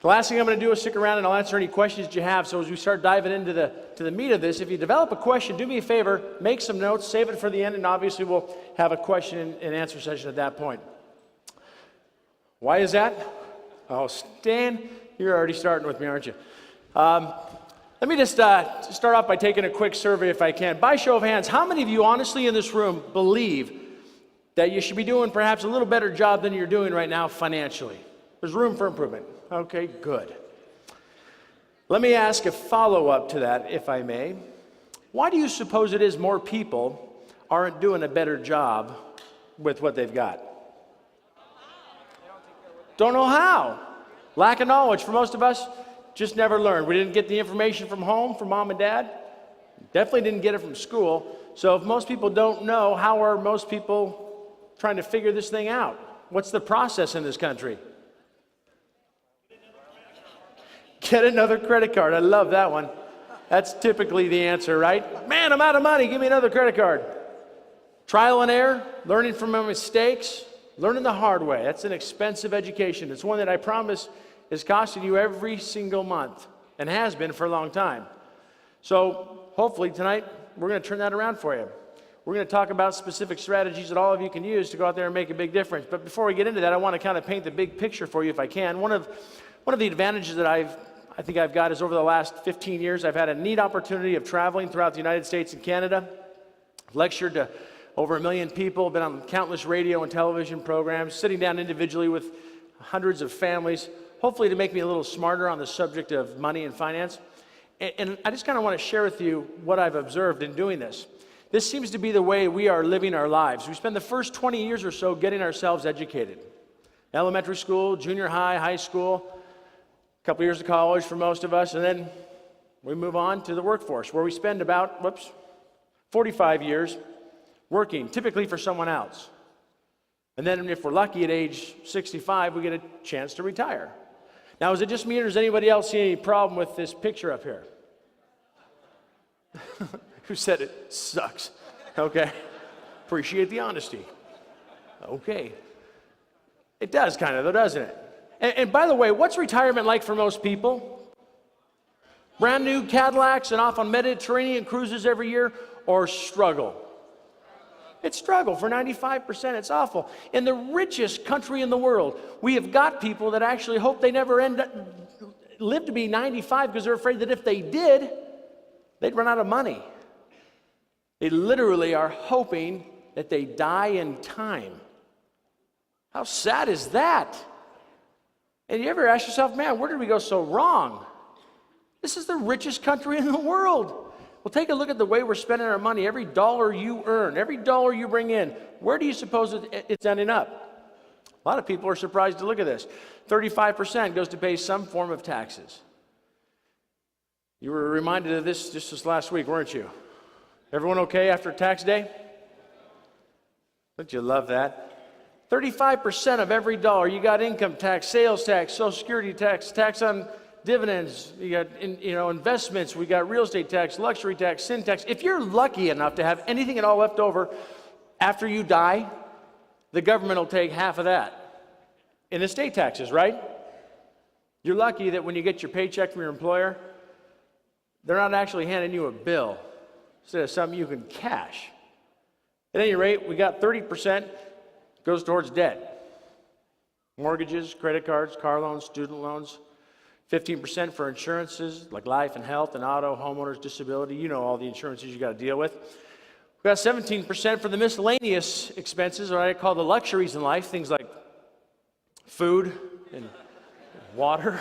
The last thing I'm going to do is stick around and I'll answer any questions that you have. So as we start diving into the meat of this, if you develop a question, do me a favor, make some notes, save it for the end, and obviously we'll have a question and answer session at that point. Why is that? Oh, Stan, you're already starting with me, aren't you? Let me just start off by taking a quick survey if I can. By show of hands, how many of you honestly in this room believe that you should be doing perhaps a little better job than you're doing right now financially? There's room for improvement. Okay, good. Let me ask a follow-up to that, if I may. Why do you suppose it is more people aren't doing a better job with what they've got? Don't know how. Lack of knowledge for most of us. Just never learned. We didn't get the information from home, from mom and dad. Definitely didn't get it from school. So if most people don't know, how are most people trying to figure this thing out? What's the process in this country? Get another credit card. I love that one. That's typically the answer, right? Man, I'm out of money. Give me another credit card. Trial and error, learning from my mistakes, learning the hard way. That's an expensive education. It's one that I promise is costing you every single month and has been for a long time. So hopefully tonight we're going to turn that around for you. We're going to talk about specific strategies that all of you can use to go out there and make a big difference. But before we get into that, I want to kind of paint the big picture for you if I can. One of the advantages that I think I've got is over the last 15 years, I've had a neat opportunity of traveling throughout the United States and Canada. I've lectured to over 1 million people, been on countless radio and television programs, sitting down individually with hundreds of families, hopefully to make me a little smarter on the subject of money and finance. And I just kind of want to share with you what I've observed in doing this. This seems to be the way we are living our lives. We spend the first 20 years or so getting ourselves educated. Elementary school, junior high, high school, a couple years of college for most of us, and then we move on to the workforce, where we spend about, 45 years working, typically for someone else. And then if we're lucky at age 65, we get a chance to retire. Now, is it just me, or does anybody else see any problem with this picture up here? Who said it sucks? Okay. Appreciate the honesty. Okay. It does kind of, though, doesn't it? And by the way, what's retirement like for most people? Brand new Cadillacs and off on Mediterranean cruises every year, or struggle? It's struggle for 95%. It's awful. In the richest country in the world, we have got people that actually hope they never live to be 95 because they're afraid that if they did, they'd run out of money. They literally are hoping that they die in time. How sad is that? And you ever ask yourself, man, where did we go so wrong? This is the richest country in the world. Well, take a look at the way we're spending our money. Every dollar you earn, every dollar you bring in, where do you suppose it's ending up? A lot of people are surprised to look at this. 35% goes to pay some form of taxes. You were reminded of this just this last week, weren't you? Everyone okay after tax day? Don't you love that? 35% of every dollar, you got income tax, sales tax, Social Security tax, tax on dividends, you got investments, we got real estate tax, luxury tax, sin tax. If you're lucky enough to have anything at all left over after you die, the government will take half of that in estate taxes, right? You're lucky that when you get your paycheck from your employer, they're not actually handing you a bill instead of something you can cash. At any rate, we got 30% goes towards debt. Mortgages, credit cards, car loans, student loans. 15% for insurances like life and health and auto, homeowners, disability. You know all the insurances you got to deal with. We've got 17% for the miscellaneous expenses, or I call the luxuries in life, things like food and water.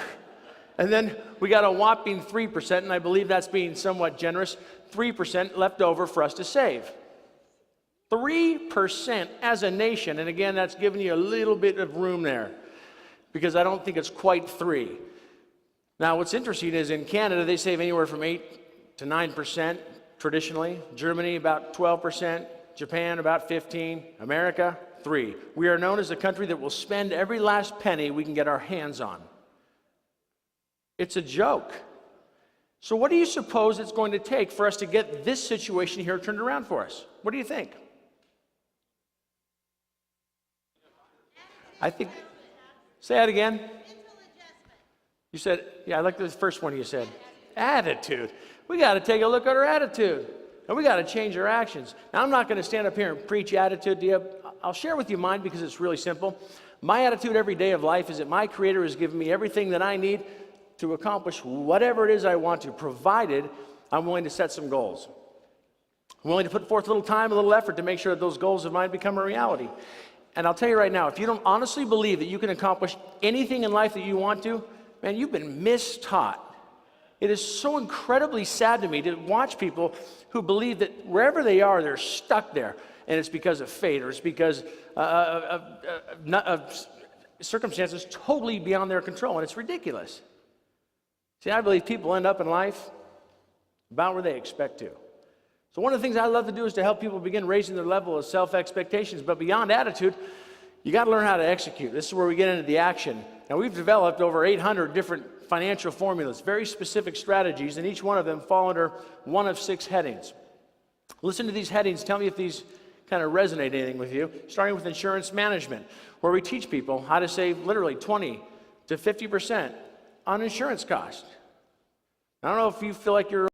And then we got a whopping 3%, and I believe that's being somewhat generous, 3% left over for us to save. 3% as a nation, and again, that's giving you a little bit of room there, because I don't think it's quite 3. Now, what's interesting is in Canada, they save anywhere from 8 to 9% traditionally. Germany, about 12%. Japan, about 15%. America, 3%. We are known as a country that will spend every last penny we can get our hands on. It's a joke. So what do you suppose it's going to take for us to get this situation here turned around for us? What do you think? I think, say that again. You said, yeah, I like the first one you said. Attitude. We got to take a look at our attitude. And we got to change our actions. Now, I'm not going to stand up here and preach attitude to you. I'll share with you mine because it's really simple. My attitude every day of life is that my Creator has given me everything that I need to accomplish whatever it is I want to, provided I'm willing to set some goals. I'm willing to put forth a little time, a little effort to make sure that those goals of mine become a reality. And I'll tell you right now, if you don't honestly believe that you can accomplish anything in life that you want to, man, you've been mistaught. It is so incredibly sad to me to watch people who believe that wherever they are, they're stuck there. And it's because of fate, or it's because of circumstances totally beyond their control. And it's ridiculous. See, I believe people end up in life about where they expect to. So one of the things I love to do is to help people begin raising their level of self-expectations. But beyond attitude, you got to learn how to execute. This is where we get into the action. Now, we've developed over 800 different financial formulas, very specific strategies, and each one of them fall under one of 6 headings. Listen to these headings. Tell me if these kind of resonate anything with you. Starting with insurance management, where we teach people how to save literally 20 to 50% on insurance costs. I don't know if you feel like you're